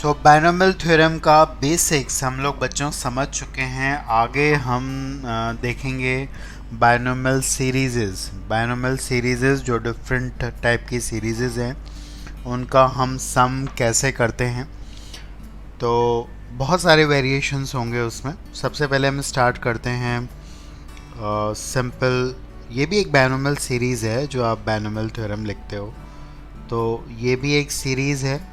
सो binomial theorem का basics हम लोग बच्चों समझ चुके हैं। आगे हम देखेंगे बायनोमियल सीरीज़ जो डिफरेंट टाइप की सीरीज़ हैं उनका हम सम कैसे करते हैं। तो बहुत सारे वेरिएशंस होंगे उसमें। सबसे पहले हम स्टार्ट करते हैं सिंपल। ये भी एक बायनोमियल सीरीज़ है जो आप बायनोमियल थ्योरम लिखते हो, तो ये भी एक सीरीज़ है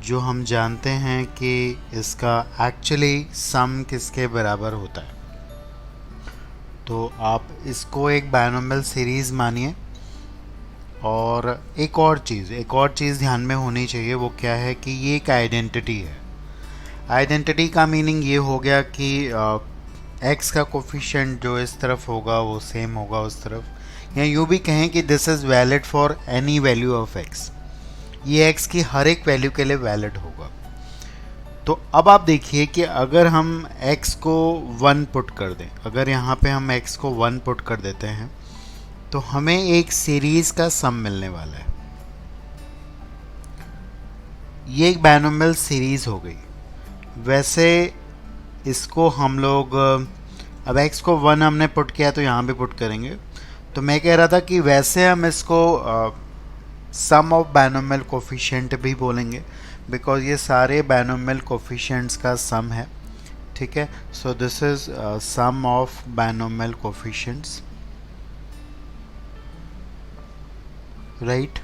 जो हम जानते हैं कि इसका एक्चुअली सम किसके बराबर होता है। तो आप इसको एक बायनोमियल सीरीज़ मानिए। और एक और चीज़ ध्यान में होनी चाहिए, वो क्या है कि ये एक आइडेंटिटी है। आइडेंटिटी का मीनिंग ये हो गया कि एक्स का कोफिशिएंट जो इस तरफ होगा वो सेम होगा उस तरफ, या यूँ भी कहें कि this is valid for any value of x. ये x की हर एक वैल्यू के लिए वैलिड होगा। तो अब आप देखिए कि अगर हम x को 1 पुट कर दें, अगर यहाँ पे हम x को 1 पुट कर देते हैं तो हमें एक सीरीज़ का सम मिलने वाला है। ये एक बायनोमियल सीरीज़ हो गई। वैसे इसको हम लोग अब x को 1 हमने पुट किया तो यहाँ भी पुट करेंगे। तो मैं कह रहा था कि वैसे हम इसको सम ऑफ बायनोमियल कोफिशिएंट भी बोलेंगे, बिकॉज ये सारे बायनोमियल कोफिशिएंट्स का सम है। ठीक है, so this is sum of binomial coefficients, right.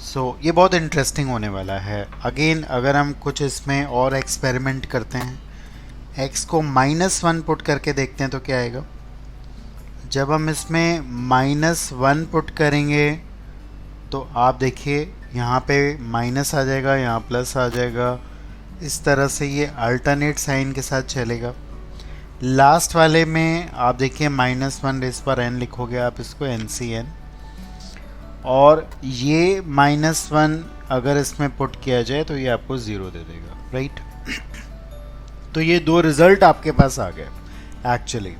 So ये बहुत इंटरेस्टिंग होने वाला है। अगेन अगर हम कुछ इसमें और एक्सपेरिमेंट करते हैं, x को -1 पुट करके देखते हैं तो क्या आएगा। जब हम इसमें -1 पुट करेंगे तो आप देखिए यहाँ पे माइनस आ जाएगा, यहाँ प्लस आ जाएगा। इस तरह से ये अल्टरनेट साइन के साथ चलेगा। लास्ट वाले में आप देखिए -1 लिखोगे आप इसको NCN, और ये -1 अगर इसमें पुट किया जाए तो ये आपको 0 दे देगा, राइट। तो ये दो रिजल्ट आपके पास आ गए। एक्चुअली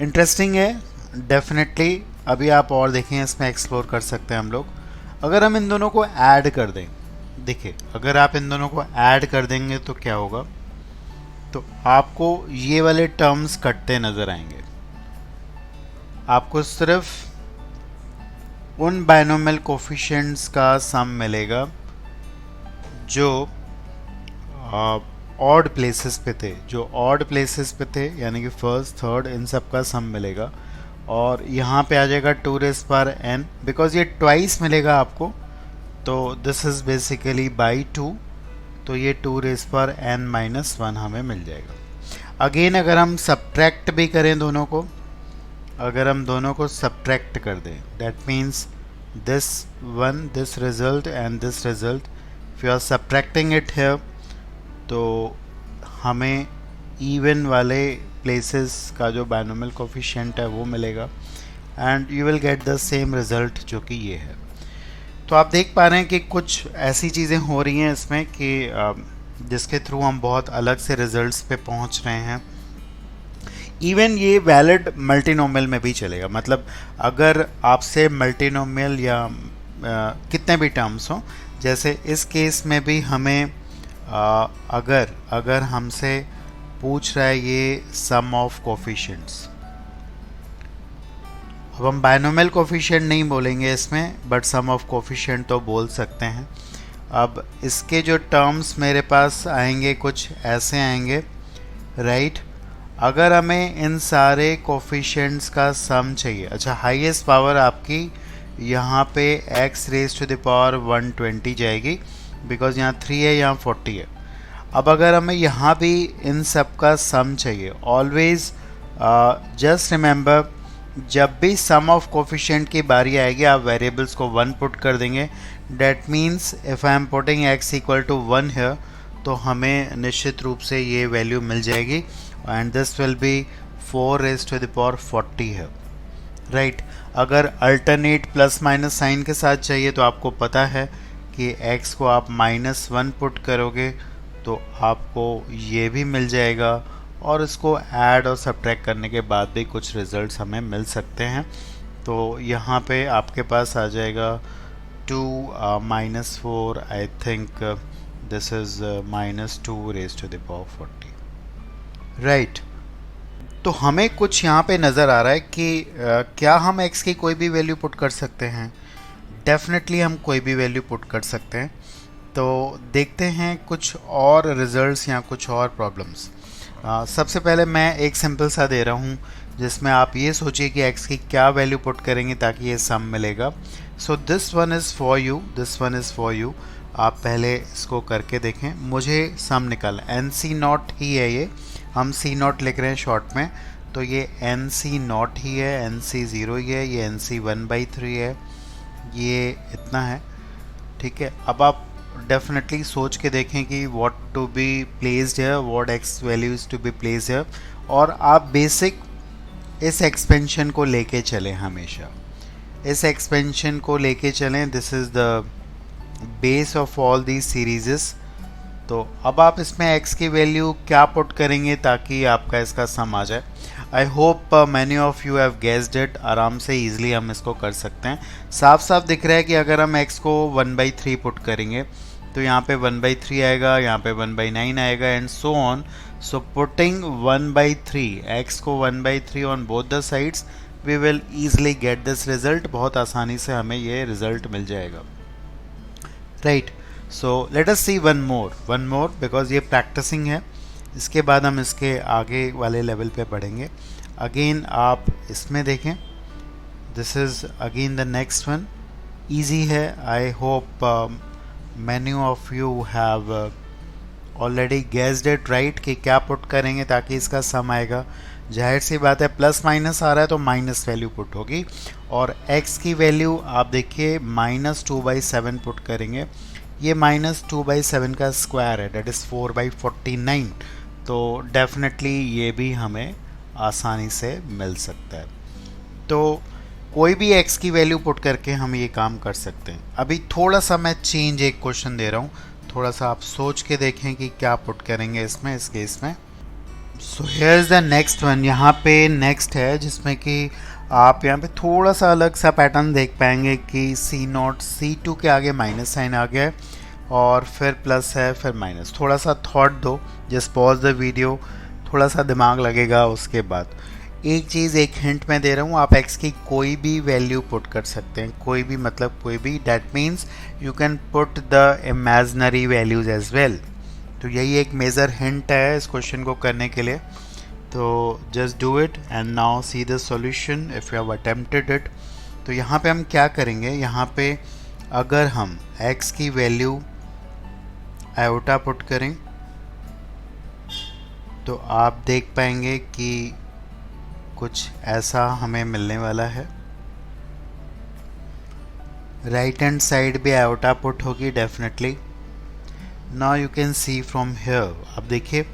इंटरेस्टिंग है डेफिनेटली। अभी आप और देखें, इसमें एक्सप्लोर कर सकते हैं हम लोग। अगर हम इन दोनों को ऐड कर दें, देखिए अगर आप इन दोनों को ऐड कर देंगे तो क्या होगा, तो आपको ये वाले टर्म्स कटते नज़र आएंगे। आपको सिर्फ उन बायनोमियल कोफिशिएंट्स का सम मिलेगा जो ऑड प्लेसेस पे थे, यानी कि फर्स्ट थर्ड इन सब का सम मिलेगा। और यहाँ पे आ जाएगा 2n, बिकॉज ये ट्वाइस मिलेगा आपको, तो दिस इज़ बेसिकली बाई 2, तो ये 2n-1 हमें मिल जाएगा। अगेन अगर हम सब्ट्रैक्ट भी करें दोनों को, अगर हम दोनों को सब्ट्रैक्ट कर दें, that means this result and this result, if you are subtracting it here तो हमें इवन वाले प्लेसेस का जो बायनोमियल कोफिशिएंट है वो मिलेगा, and you will get the same result जो कि ये है। तो आप देख पा रहे हैं कि कुछ ऐसी चीज़ें हो रही हैं इसमें कि जिसके थ्रू हम बहुत अलग से रिजल्ट्स पे पहुंच रहे हैं। इवन ये वैलिड मल्टीनोमियल में भी चलेगा। मतलब अगर आपसे मल्टीनोमियल या कितने भी टर्म्स हों, जैसे इस केस में भी हमें अगर हमसे पूछ रहा है ये सम ऑफ कोफिशिएंट्स, अब हम बायनोमियल कोफिशिएंट नहीं बोलेंगे इसमें, बट सम ऑफ कोफिशिएंट तो बोल सकते हैं। अब इसके जो टर्म्स मेरे पास आएंगे कुछ ऐसे आएंगे, राइट। अगर हमें इन सारे कोफिशिएंट्स का सम चाहिए, अच्छा हाईएस्ट पावर आपकी यहाँ पे x⁻120 जाएगी, बिकॉज यहाँ 3 है, यहाँ 40 है। अब अगर हमें यहाँ भी इन सब का सम चाहिए, ऑलवेज जस्ट रिमेंबर, जब भी सम ऑफ कोफिशिएंट की बारी आएगी आप वेरिएबल्स को 1 पुट कर देंगे। That means if I am putting x = 1 here, तो हमें निश्चित रूप से ये वैल्यू मिल जाएगी, एंड दिस विल बी 4⁻40 है, राइट। अगर अल्टरनेट प्लस माइनस साइन के साथ चाहिए तो आपको पता है कि x को आप -1 पुट करोगे तो आपको ये भी मिल जाएगा, और इसको ऐड और सब्ट्रैक्ट करने के बाद भी कुछ रिजल्ट्स हमें मिल सकते हैं। तो यहाँ पे आपके पास आ जाएगा 2 minus 4, I think this is minus 2 raised to the power 40, right? तो हमें कुछ यहाँ पे नज़र आ रहा है कि क्या हम x की कोई भी वैल्यू पुट कर सकते हैं? डेफिनेटली हम कोई भी वैल्यू पुट कर सकते हैं। तो देखते हैं कुछ और रिजल्ट्स या कुछ और प्रॉब्लम्स। सबसे पहले मैं एक सिंपल सा दे रहा हूँ जिसमें आप ये सोचिए कि x की क्या वैल्यू पुट करेंगे ताकि ये सम मिलेगा। So this one is for you, this one is for you. आप पहले इसको करके देखें। मुझे सम निकालना, एन सी नॉट ही है, ये हम सी नॉट लिख रहे हैं शॉर्ट में, तो ये एन सी नॉट ही है, एन सी ज़ीरो ही है, ये एन सी 1/3 है, ये इतना है, ठीक है। अब आप डेफिनेटली सोच के देखें कि व्हाट टू बी प्लेस्ड है, what x value is to be placed है, और आप बेसिक इस एक्सपेंशन को लेके चलें, हमेशा इस एक्सपेंशन को लेके चलें। This is the base of all these series. तो अब आप इसमें x की वैल्यू क्या पुट करेंगे ताकि आपका इसका सम आ जाए। आई hope many of you have guessed it. आराम से ईजिली हम इसको कर सकते हैं। साफ साफ दिख रहा है कि अगर हम x को 1/3 पुट करेंगे तो यहाँ पे 1/3 आएगा, यहाँ पे 1/9 आएगा, and so on. So putting 1/3, x को 1/3 on both the sides, we will easily get this result. बहुत आसानी से हमें ये रिजल्ट मिल जाएगा, right. So let us see one more because ये प्रैक्टिसिंग है। इसके बाद हम इसके आगे वाले लेवल पे बढ़ेंगे। अगेन आप इसमें देखें, this is again the next one, easy है। I hope many of you have already guessed it, right, कि क्या पुट करेंगे ताकि इसका सम आएगा। जाहिर सी बात है, प्लस माइनस आ रहा है तो माइनस वैल्यू पुट होगी, और x की वैल्यू आप देखिए -2/7 पुट करेंगे। ये -2/7 का स्क्वायर है, डेट इज़ 4/49। तो डेफिनेटली ये भी हमें आसानी से मिल सकता है। तो कोई भी x की वैल्यू पुट करके हम ये काम कर सकते हैं। अभी थोड़ा सा मैं चेंज एक क्वेश्चन दे रहा हूँ, थोड़ा सा आप सोच के देखें कि क्या पुट करेंगे इसमें, इस केस में। So here is the next one. यहाँ पे नेक्स्ट है जिसमें कि आप यहाँ पे थोड़ा सा अलग सा पैटर्न देख पाएंगे कि C0 C2 के आगे माइनस साइन आ गया है, और फिर प्लस है, फिर माइनस। थोड़ा सा थॉट दो, जस्ट पॉज द वीडियो, थोड़ा सा दिमाग लगेगा। उसके बाद एक चीज़, एक हिंट मैं दे रहा हूँ, आप x की कोई भी वैल्यू पुट कर सकते हैं, कोई भी मतलब कोई भी। That means you can put the imaginary values as well. तो यही एक मेजर हिंट है इस क्वेश्चन को करने के लिए। तो just do it and now see the solution if you have attempted it. तो यहाँ पे हम क्या करेंगे, यहाँ पे अगर हम x की वैल्यू आयोटा पुट करें तो आप देख पाएंगे कि कुछ ऐसा हमें मिलने वाला है। राइट हैंड साइड भी आयोटा पुट होगी definitely. Now you can see from here, अब देखिए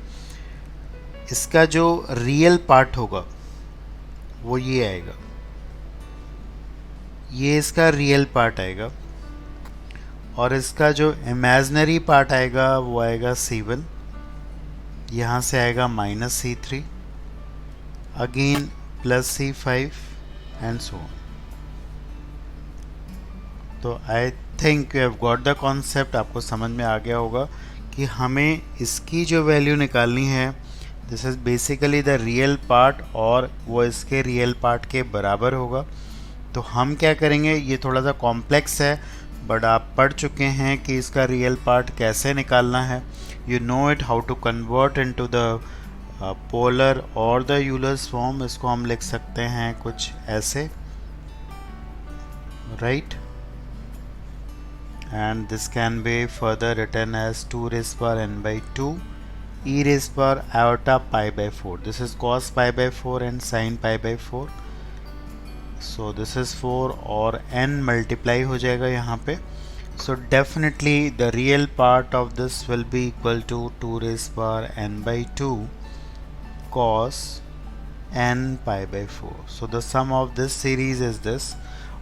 इसका जो रियल पार्ट होगा वो ये आएगा, ये इसका रियल पार्ट आएगा, और इसका जो इमेजनरी पार्ट आएगा वो आएगा C1, यहाँ से आएगा -C3, again +C5 and so on. तो I think you have got the concept. आपको समझ में आ गया होगा कि हमें इसकी जो वैल्यू निकालनी है, this is basically the real part, और वो इसके रियल पार्ट के बराबर होगा। तो हम क्या करेंगे, ये थोड़ा सा कॉम्प्लेक्स है बट आप पढ़ चुके हैं कि इसका रियल पार्ट कैसे निकालना है। You know it how to convert into the polar और द यूलर्स फॉर्म। इसको हम लिख सकते हैं कुछ ऐसे, right, and this can be further written as 2n/2 e⁻iota π/4. This is cos π/4 and sin π/4. So this is 4 और n multiply हो जाएगा यहाँ पे। So definitely the real part of this will be equal to 2n/2 cos n π/4. So the sum of this series is this.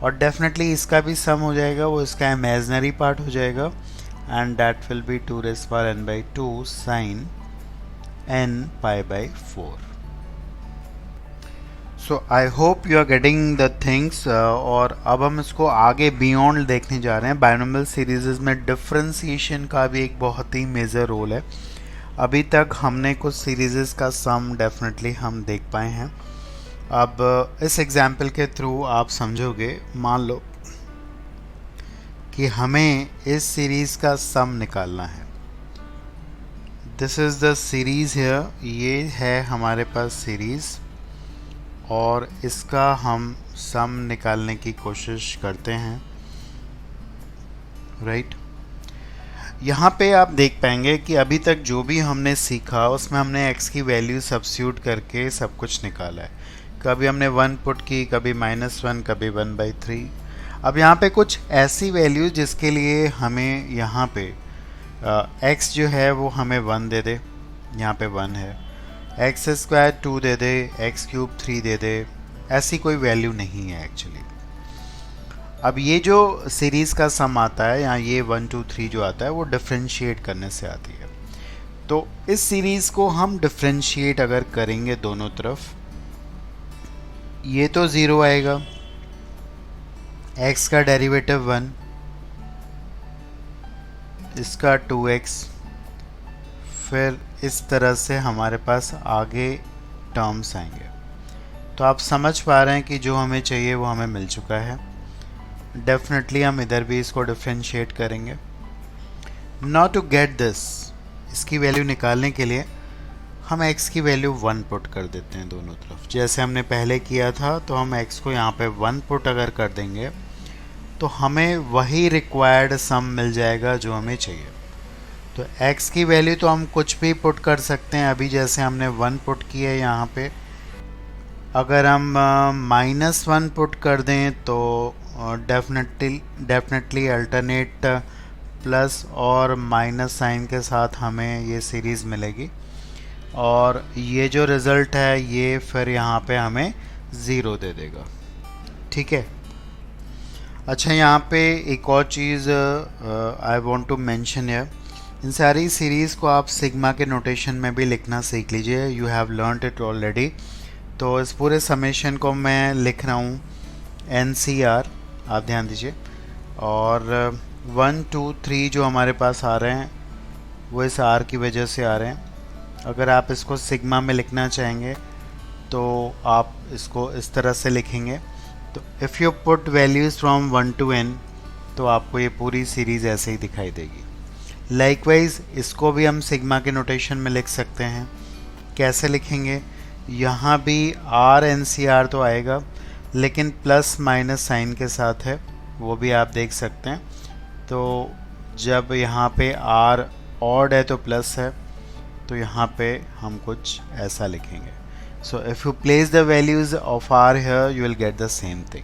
और definitely इसका भी सम हो जाएगा, वो इसका इमेजनरी पार्ट हो जाएगा, and that will be 2n/2 sin n π/4. So I hope you are getting the things. और अब हम इसको आगे बियॉन्ड देखने जा रहे हैं। बायनोमियल सीरीज़ में डिफरेंशिएशन का भी एक बहुत ही मेजर रोल है। अभी तक हमने कुछ सीरीज़ का सम डेफिनेटली हम देख पाए हैं। अब इस एग्जाम्पल के थ्रू आप समझोगे, मान लो कि हमें इस सीरीज़ का सम निकालना है। दिस इज़ द सीरीज़ है, ये है हमारे पास सीरीज़, और इसका हम सम निकालने की कोशिश करते हैं, राइट। यहाँ पे आप देख पाएंगे कि अभी तक जो भी हमने सीखा उसमें हमने x की वैल्यू सब्स्टिट्यूट करके सब कुछ निकाला है। कभी हमने 1 पुट की, कभी -1, कभी 1/3। अब यहाँ पे कुछ ऐसी वैल्यू जिसके लिए हमें यहाँ पे x जो है वो हमें 1 दे दे, यहाँ पे 1 है, x² 2 दे दे, x³ 3 दे दे, ऐसी कोई वैल्यू नहीं है एक्चुअली। अब ये जो सीरीज़ का सम आता है, यहाँ ये 1 2 3 जो आता है वो डिफरेंशिएट करने से आती है। तो इस सीरीज़ को हम डिफरेंशिएट अगर करेंगे दोनों तरफ, ये तो 0 आएगा, x का डेरिवेटिव 1, इसका 2x, फिर इस तरह से हमारे पास आगे टर्म्स आएंगे। तो आप समझ पा रहे हैं कि जो हमें चाहिए वो हमें मिल चुका है। डेफिनेटली हम इधर भी इसको डिफरेंशिएट करेंगे। नाउ टू गेट दिस, इसकी वैल्यू निकालने के लिए हम x की वैल्यू 1 पुट कर देते हैं दोनों तरफ, जैसे हमने पहले किया था। तो हम x को यहाँ पे 1 पुट अगर कर देंगे तो हमें वही रिक्वायर्ड सम मिल जाएगा जो हमें चाहिए। तो x की वैल्यू तो हम कुछ भी पुट कर सकते हैं, अभी जैसे हमने 1 पुट की है यहाँ पे। अगर हम -1 पुट कर दें तो डेफिनेटली अल्टरनेट प्लस और माइनस साइन के साथ हमें ये सीरीज़ मिलेगी, और ये जो रिज़ल्ट है ये फिर यहाँ पे हमें 0 दे देगा, ठीक है। अच्छा, यहाँ पे एक और चीज़ आई वांट टू मेंशन है, इन सारी सीरीज़ को आप सिग्मा के नोटेशन में भी लिखना सीख लीजिए। You have learned it already. तो इस पूरे समेशन को मैं लिख रहा हूँ NCR, आप ध्यान दीजिए। और 1 2 3 जो हमारे पास आ रहे हैं वो इस R की वजह से आ रहे हैं। अगर आप इसको सिग्मा में लिखना चाहेंगे तो आप इसको इस तरह से लिखेंगे। तो if you put values from 1 to n, तो आपको ये पूरी सीरीज़ ऐसे ही दिखाई देगी। लाइकवाइज इसको भी हम सिग्मा के नोटेशन में लिख सकते हैं। कैसे लिखेंगे? यहाँ भी RNCR तो आएगा, लेकिन प्लस माइनस साइन के साथ है, वो भी आप देख सकते हैं। तो जब यहाँ पे R ऑड है तो प्लस है, तो यहाँ पे हम कुछ ऐसा लिखेंगे। So if you place the values of R here you will get the same thing,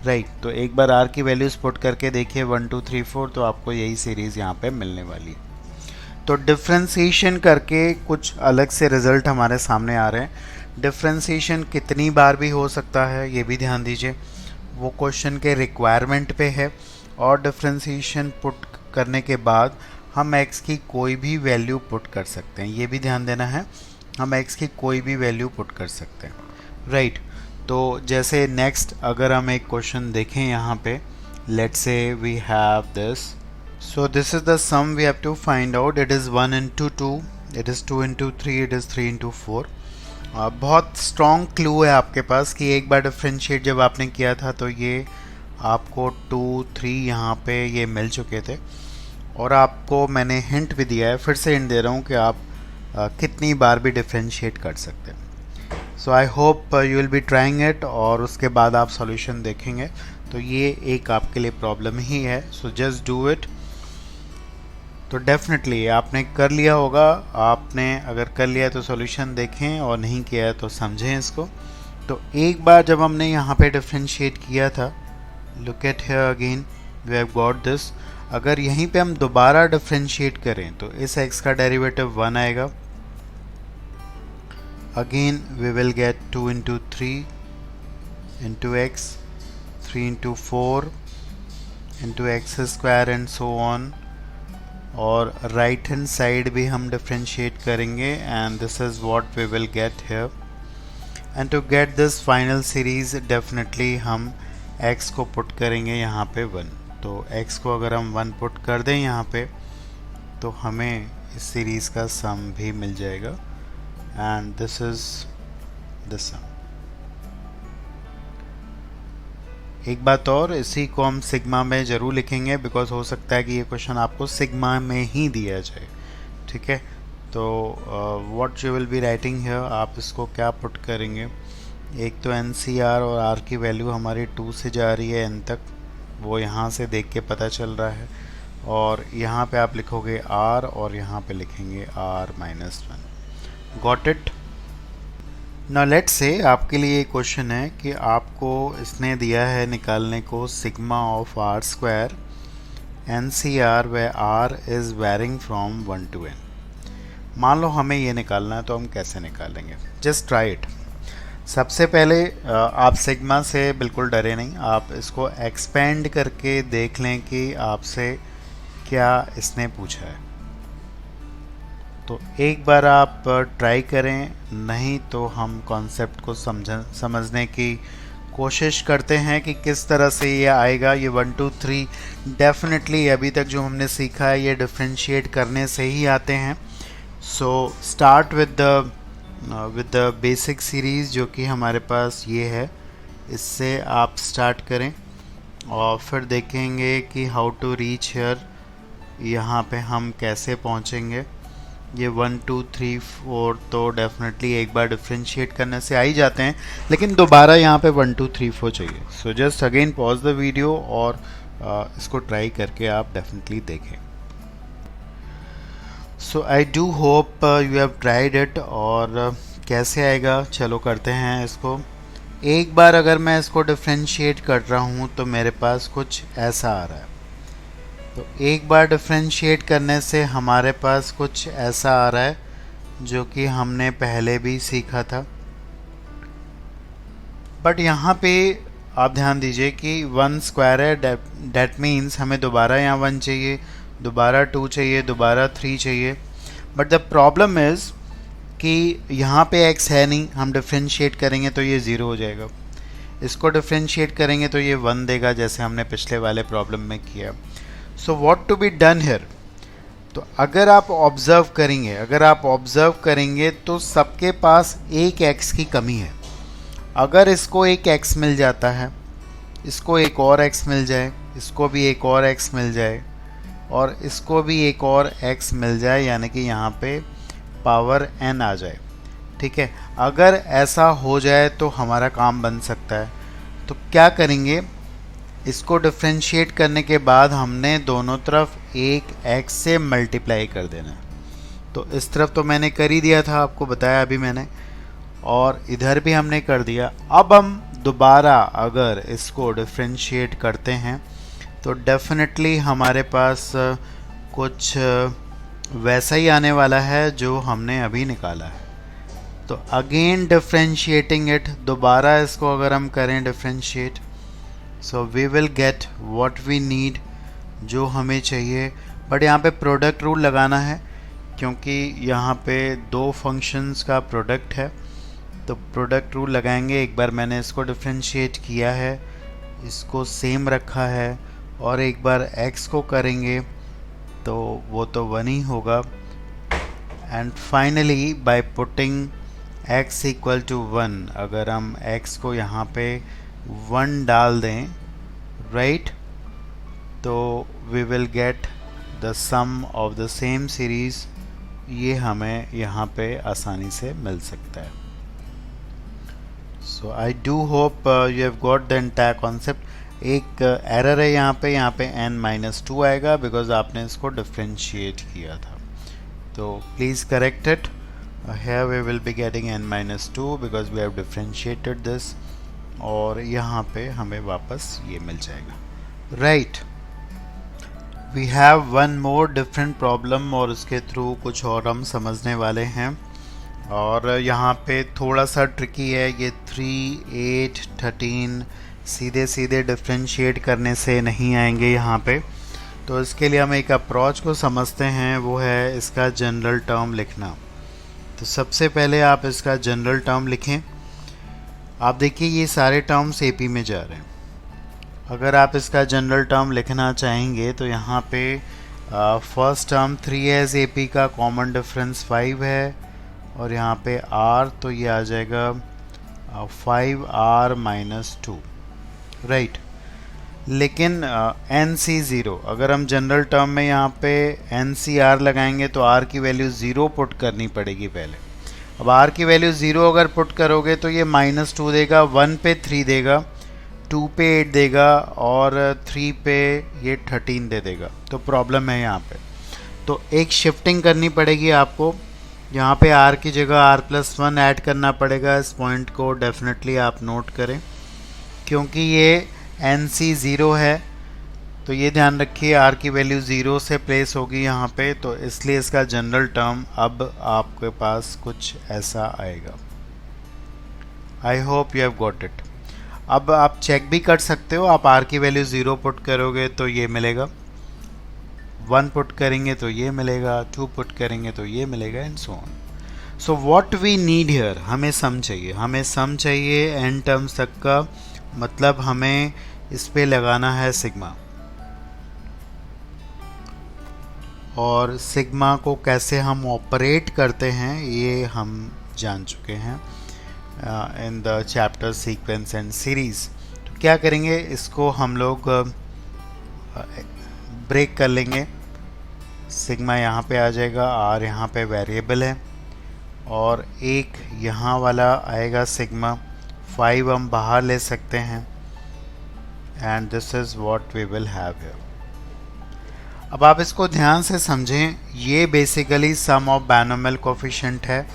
right. तो एक बार R की वैल्यूज़ पुट करके देखिए 1 2 3 4, तो आपको यही सीरीज़ यहाँ पे मिलने वाली है। तो डिफ्रेंसिएशन करके कुछ अलग से रिज़ल्ट हमारे सामने आ रहे हैं। डिफ्रेंसिएशन कितनी बार भी हो सकता है ये भी ध्यान दीजिए, वो क्वेश्चन के रिक्वायरमेंट पे है। और डिफ्रेंसिएशन पुट करने के बाद हम x की कोई भी वैल्यू पुट कर सकते हैं, ये भी ध्यान देना है, हम x की कोई भी वैल्यू पुट कर सकते हैं, राइट। तो जैसे नेक्स्ट अगर हम एक क्वेश्चन देखें यहाँ पे, let's say we have this. So this is the sum we have to find out. It is 1 into 2, it is 2 into 3, it is 3 into 4. बहुत स्ट्रॉन्ग क्लू है आपके पास कि एक बार डिफ्रेंशिएट जब आपने किया था तो ये आपको 2 3 यहाँ पे ये मिल चुके थे। और आपको मैंने हिंट भी दिया है, फिर से हिंट दे रहा हूँ कि आप कितनी बार भी डिफ्रेंशिएट कर सकते हैं। So I hope you will be trying it, और उसके बाद आप सॉल्यूशन देखेंगे। तो ये एक आपके लिए प्रॉब्लम ही है, सो जस्ट डू इट। तो डेफिनेटली आपने कर लिया होगा, आपने अगर कर लिया तो सॉल्यूशन देखें, और नहीं किया है तो समझें इसको। तो एक बार जब हमने यहाँ पे डिफरेंशिएट किया था, look at here again we have got this. अगर यहीं पे हम दोबारा डिफरेंशिएट करें तो इस x का डेरिवेटिव 1 आएगा। Again we will get 2 into 3 into x, 3 into 4 into x² and so on. और राइट हैंड साइड भी हम डिफरेंशिएट करेंगे, and this is what we will get here. And to get this final series definitely हम x को put करेंगे यहाँ पे 1। तो x को अगर हम 1 पुट कर दें यहाँ पे तो हमें इस सीरीज़ का सम भी मिल जाएगा एंड दिस इज़ द सम। एक बात और, इसी को हम सिग्मा में ज़रूर लिखेंगे बिकॉज हो सकता है कि ये क्वेश्चन आपको सिग्मा में ही दिया जाए, ठीक है। तो what you will be writing here, आप इसको क्या पुट करेंगे, एक तो NCR और R की वैल्यू हमारी 2 से जा रही है n तक, वो यहाँ से देख के पता चल रहा है, और यहाँ पे आप लिखोगे R और यहाँ पे लिखेंगे R-1। Got it. Now let's say आपके लिए एक क्वेश्चन है कि आपको इसने दिया है निकालने को sigma of R² NCR way R is varying from 1 to n। मान लो हमें ये निकालना है, तो हम कैसे निकालेंगे, जस्ट ट्राई इट। सबसे पहले आप सिग्मा से बिल्कुल डरे नहीं, आप इसको एक्सपेंड करके देख लें कि आपसे क्या इसने पूछा है। तो एक बार आप ट्राई करें, नहीं तो हम कॉन्सेप्ट को समझने की कोशिश करते हैं कि किस तरह से ये आएगा। ये 1 2 3 डेफिनेटली अभी तक जो हमने सीखा है ये डिफ्रेंशिएट करने से ही आते हैं। So start with the basic series जो कि हमारे पास ये है, इससे आप स्टार्ट करें और फिर देखेंगे कि हाउ टू रीच हियर, यहाँ पे हम कैसे पहुँचेंगे। ये 1 2 3 4 तो डेफिनेटली एक बार डिफ्रेंशिएट करने से आ ही जाते हैं, लेकिन दोबारा यहाँ पे 1 2 3 4 चाहिए। So just again pause the video और इसको ट्राई करके आप डेफिनेटली देखें। So I do hope you have tried it. और कैसे आएगा, चलो करते हैं इसको। एक बार अगर मैं इसको डिफ्रेंशिएट कर रहा हूँ तो मेरे पास कुछ ऐसा आ रहा है। तो एक बार डिफ्रेंशिएट करने से हमारे पास कुछ ऐसा आ रहा है जो कि हमने पहले भी सीखा था। बट यहाँ पे आप ध्यान दीजिए कि 1 स्क्वायर है, डेट मीन्स हमें दोबारा यहाँ 1 चाहिए, दोबारा 2 चाहिए, दोबारा 3 चाहिए। बट द प्रॉब्लम इज़ कि यहाँ पे x है नहीं, हम डिफ्रेंशिएट करेंगे तो ये 0 हो जाएगा, इसको डिफ्रेंशिएट करेंगे तो ये 1 देगा जैसे हमने पिछले वाले प्रॉब्लम में किया। So what to be done here, तो अगर आप ऑब्ज़र्व करेंगे तो सबके पास एक x की कमी है। अगर इसको एक x मिल जाता है, इसको एक और x मिल जाए, इसको भी एक और x मिल जाए, और इसको भी एक और x मिल जाए, यानी कि यहाँ पे पावर n आ जाए, ठीक है। अगर ऐसा हो जाए तो हमारा काम बन सकता है। तो क्या करेंगे, इसको डिफ्रेंशिएट करने के बाद हमने दोनों तरफ एक x से मल्टीप्लाई कर देना है। तो इस तरफ तो मैंने कर ही दिया था, आपको बताया अभी मैंने, और इधर भी हमने कर दिया। अब हम दोबारा अगर इसको डिफ्रेंशिएट करते हैं तो डेफिनेटली हमारे पास कुछ वैसा ही आने वाला है जो हमने अभी निकाला है। तो अगेन डिफ्रेंशिएटिंग इट, दोबारा इसको अगर हम करें differentiate, so we will get what we need, जो हमें चाहिए। बट यहाँ पे प्रोडक्ट रूल लगाना है क्योंकि यहाँ पे 2 फंक्शंस का प्रोडक्ट है, तो प्रोडक्ट रूल लगाएंगे। एक बार मैंने इसको डिफ्रेंशिएट किया है, इसको सेम रखा है, और एक बार x को करेंगे तो वो तो 1 ही होगा। And finally by putting x equal to 1, अगर हम x को यहाँ पे 1 डाल दें, राइट, तो we will get the sum of the same series. ये हमें यहाँ पे आसानी से मिल सकता है। So I do hope you have got the entire concept. एक एरर है यहाँ पे n-2 आएगा बिकॉज आपने इसको डिफ्रेंशिएट किया था, तो please correct it. here we will be getting n-2 because we have differentiated this, और यहाँ पे हमें वापस ये मिल जाएगा, right. We have one more different problem, और उसके थ्रू कुछ और हम समझने वाले हैं। और यहाँ पे थोड़ा सा ट्रिकी है, ये 3 8 13 सीधे सीधे डिफ्रेंशिएट करने से नहीं आएंगे यहाँ पे। तो इसके लिए हम एक अप्रोच को समझते हैं, वो है इसका जनरल टर्म लिखना। तो सबसे पहले आप इसका जनरल टर्म लिखें। आप देखिए ये सारे टर्म्स एपी में जा रहे हैं। अगर आप इसका जनरल टर्म लिखना चाहेंगे तो यहाँ पे फर्स्ट टर्म 3 है, एपी का कॉमन डिफरेंस 5 है, और यहाँ पे r तो ये आ जाएगा 5r माइनस 2, राइट। लेकिन एन सी ज़ीरो, अगर हम जनरल टर्म में यहाँ पे एन सी आर लगाएंगे तो r की वैल्यू 0 पुट करनी पड़ेगी पहले। अब r की वैल्यू 0 अगर पुट करोगे तो ये -2 देगा, 1 पे 3 देगा, 2 पे 8 देगा, और 3 पे ये 13 दे देगा। तो प्रॉब्लम है यहाँ पे, तो एक शिफ्टिंग करनी पड़ेगी आपको। यहाँ पे r की जगह r+1 ऐड करना पड़ेगा। इस पॉइंट को डेफिनेटली आप नोट करें, क्योंकि ये एन सी ज़ीरो है, तो ये ध्यान रखिए r की वैल्यू 0 से प्लेस होगी यहाँ पे, तो इसलिए इसका जनरल टर्म अब आपके पास कुछ ऐसा आएगा। आई hope you have got it. अब आप चेक भी कर सकते हो, आप r की वैल्यू 0 पुट करोगे तो ये मिलेगा, 1 पुट करेंगे तो ये मिलेगा, 2 पुट करेंगे तो ये मिलेगा, and so on. So what we need here, हमें सम चाहिए एन टर्म्स तक का, मतलब हमें इस पे लगाना है सिग्मा, और सिग्मा को कैसे हम ऑपरेट करते हैं ये हम जान चुके हैं in the chapter sequence and series. तो क्या करेंगे, इसको हम लोग ब्रेक कर लेंगे। सिग्मा यहाँ पे आ जाएगा, r यहाँ पे वेरिएबल है, और एक यहाँ वाला आएगा सिग्मा, 5 हम बाहर ले सकते हैं, and this is what we will have here. अब आप इसको ध्यान से समझें, ये basically sum of binomial coefficient है।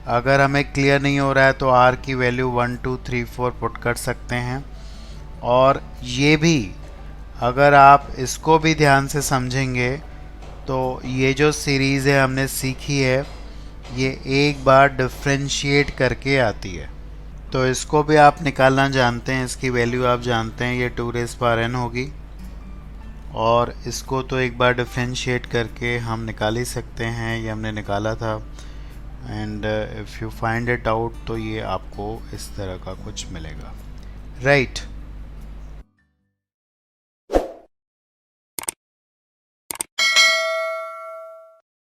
अगर हमें क्लियर नहीं हो रहा है तो r की वैल्यू 1 2 3 4 पुट कर सकते हैं, और ये भी अगर आप इसको भी ध्यान से समझेंगे तो ये जो सीरीज़ है हमने सीखी है, ये एक बार डिफ्रेंशिएट करके आती है, तो इसको भी आप निकालना जानते हैं, इसकी वैल्यू आप जानते हैं, ये 2n होगी, और इसको तो एक बार डिफ्रेंशिएट करके हम निकाल ही सकते हैं, ये हमने निकाला था। And if you find it out तो ये आपको इस तरह का कुछ मिलेगा, राइट।